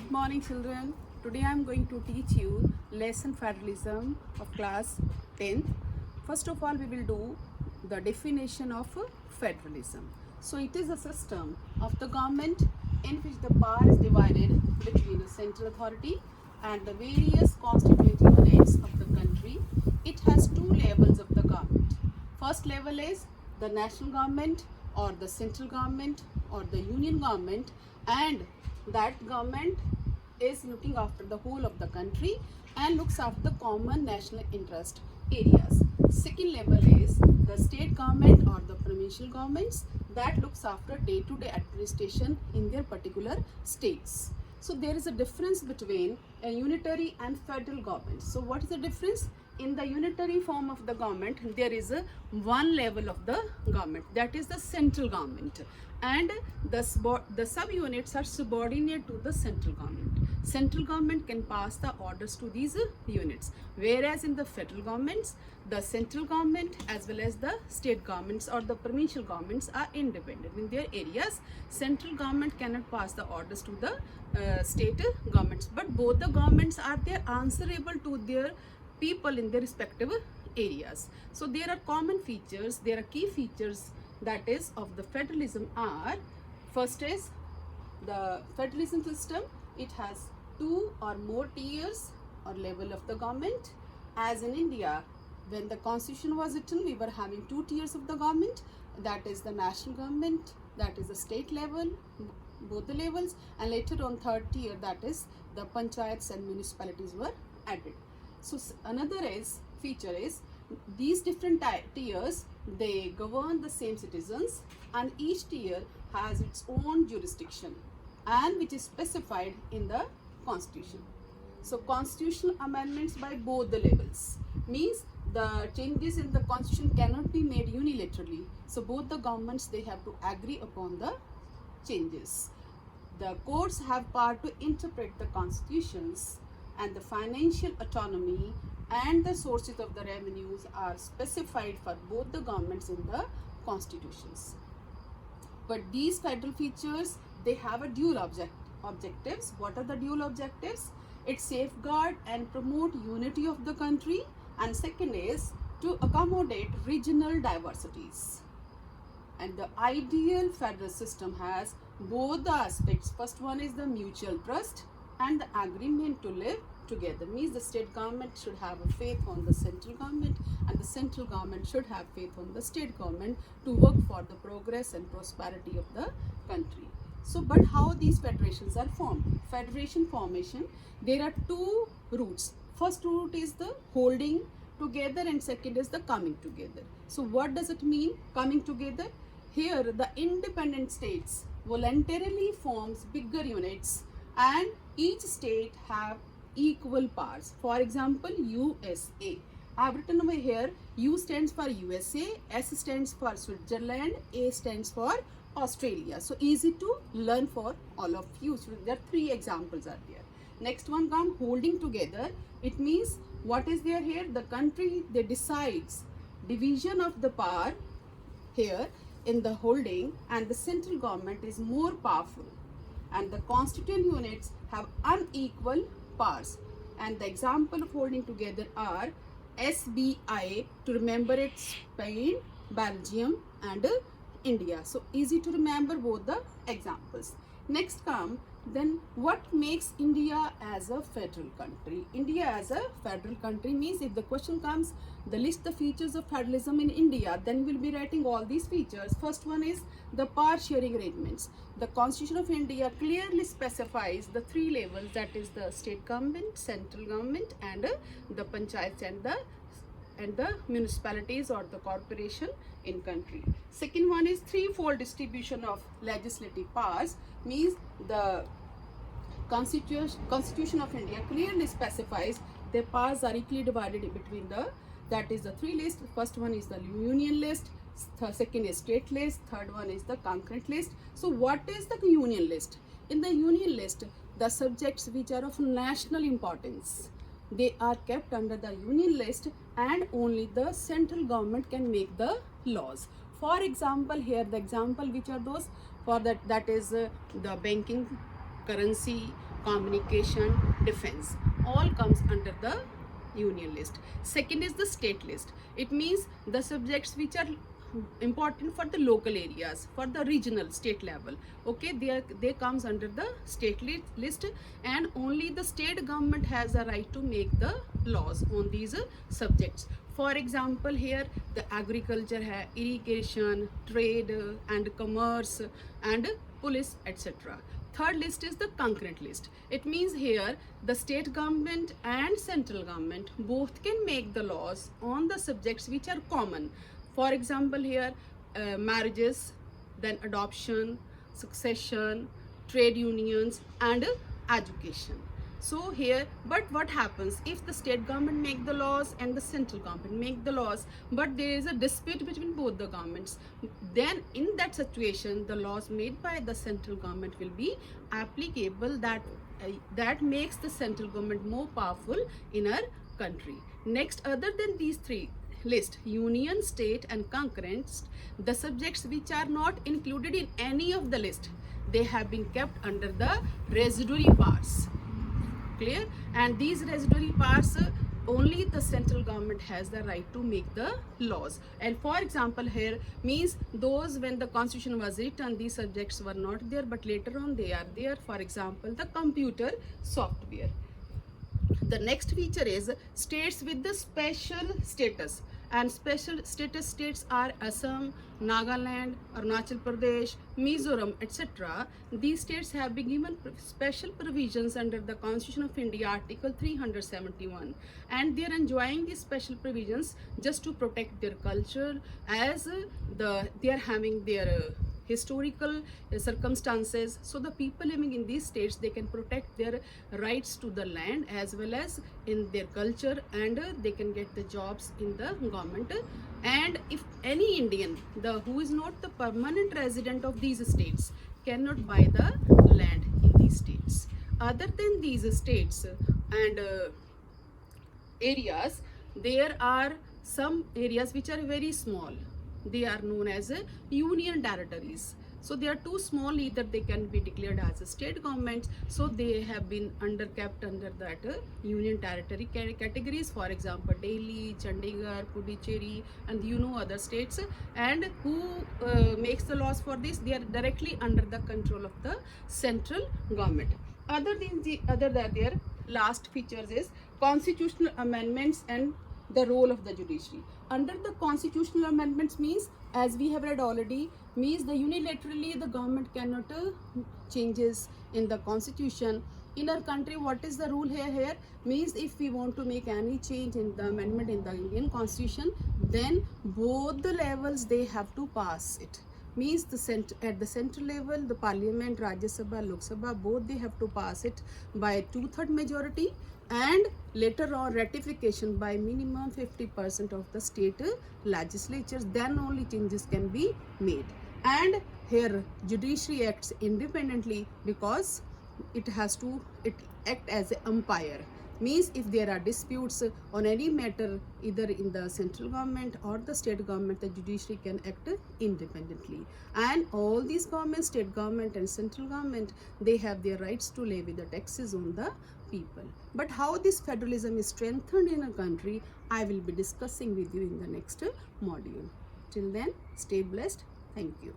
Good morning, children. Today I am going to teach you lesson federalism of class 10th. First of all, we will do the definition of federalism. So it is a system of the government in which the power is divided between the central authority and the various constituent units of the country. It has two levels of the government. First level is the national government or the central government or the union government, and that government is looking after the whole of the country and looks after the common national interest areas. Second level is the state government or the provincial governments that looks after day-to-day administration in their particular states. So there is a difference between a unitary and federal government. So what is the difference? In the unitary form of the government, there is a one level of the government, that is the central government, and the subunits are subordinate to the central government. Central government can pass the orders to these units, whereas in the federal governments, the central government as well as the state governments or the provincial governments are independent in their areas. Central government cannot pass the orders to the state governments, but both the governments are there answerable to their people in their respective areas. So there are common features, there are key features that is of the federalism are, first is the federalism system. It has two or more tiers or level of the government. As in India, when the constitution was written, we were having two tiers of the government, that is the national government, that is the state level, both the levels, and later on third tier, that is the panchayats and municipalities were added. So another feature is these different tiers, they govern the same citizens, and each tier has its own jurisdiction and which is specified in the constitution. So constitutional amendments by both the levels means the changes in the constitution cannot be made unilaterally. So both the governments, they have to agree upon the changes. The courts have power to interpret the constitutions, and the financial autonomy and the sources of the revenues are specified for both the governments in the constitutions. But these federal features, they have a dual objectives. What are the dual objectives? It safeguard and promote unity of the country, and second is to accommodate regional diversities. And the ideal federal system has both the aspects. First one is the mutual trust and the agreement to live together, means the state government should have a faith on the central government and the central government should have faith on the state government to work for the progress and prosperity of the country. So but how these federations are formed? Federation formation, there are two routes. First route is the holding together and second is the coming together. So what does it mean, coming together? Here the independent states voluntarily forms bigger units and each state have equal powers. For example, USA. I have written over here, U stands for USA, S stands for Switzerland, A stands for Australia. So easy to learn for all of you. So there are three examples are there. Next one come holding together. It means what is there here? The country, they decides division of the power here in the holding, and the central government is more powerful, and the constituent units have unequal powers. And the example of holding together are SBI, to remember it, Spain, Belgium and India. So easy to remember both the examples. Next come, then what makes India as a federal country? India as a federal country means if the question comes, the list the features of federalism in India, then we'll be writing all these features. First one is the power sharing arrangements. The Constitution of India clearly specifies the three levels, that is the state government, central government and the panchayats and the municipalities or the corporation in country. Second one is threefold distribution of legislative powers, means the Constitution of India clearly specifies their powers are equally divided between the, that is the three lists. First one is the union list, second is state list, third one is the concurrent list. So what is the union list? In the union list, the subjects which are of national importance, they are kept under the union list, and only the central government can make the laws. For example, here the example which are those for that is the banking, currency communication, defense, all comes under the union list. Second is the state list. It means the subjects which are important for the local areas, for the regional state level. Okay, they comes under the state list, and only the state government has a right to make the laws on these subjects. For example, here the agriculture hai, irrigation, trade and commerce and police, etc. Third list is the concurrent list. It means here the state government and central government both can make the laws on the subjects which are common. For example, here marriages, then adoption, succession, trade unions and education. So here, but what happens if the state government make the laws and the central government make the laws, but there is a dispute between both the governments? Then in that situation, the laws made by the central government will be applicable. That makes the central government more powerful in our country. Next, other than these three list, union, state and concurrent, the subjects which are not included in any of the list, they have been kept under the residuary powers. Clear? And these residuary powers, only the central government has the right to make the laws. And for example, here means those when the constitution was written, these subjects were not there, but later on they are there. For example, the computer software. The next feature is states with the special status, and special status states are Assam, Nagaland, Arunachal Pradesh, Mizoram, etc. These states have been given special provisions under the Constitution of India, Article 371, and they are enjoying these special provisions just to protect their culture, as they are having their historical circumstances. So the people living in these states, they can protect their rights to the land as well as in their culture, and they can get the jobs in the government. And if any Indian who is not the permanent resident of these states cannot buy the land in these states. Other than these states and areas, there are some areas which are very small. They are known as union territories. So they are too small, either they can be declared as a state government, so they have been kept under that union territory categories. For example, Delhi, Chandigarh, Puducherry, and other states. And who makes the laws for this? They are directly under the control of the central government. Other than their last features is constitutional amendments and the role of the judiciary. Under the constitutional amendments means, as we have read already, means the unilaterally the government cannot changes in the constitution. In our country, what is the rule here? Means if we want to make any change in the amendment in the Indian constitution, then both the levels they have to pass it. Means at the central level, the parliament, Rajya Sabha, Lok Sabha, both they have to pass it by 2/3 majority, and later on ratification by minimum 50% of the state legislatures. Then only changes can be made. And here judiciary acts independently because it act as an umpire. Means if there are disputes on any matter, either in the central government or the state government, the judiciary can act independently. And all these governments, state government and central government, they have their rights to levy the taxes on the people. But how this federalism is strengthened in a country, I will be discussing with you in the next module. Till then, stay blessed. Thank you.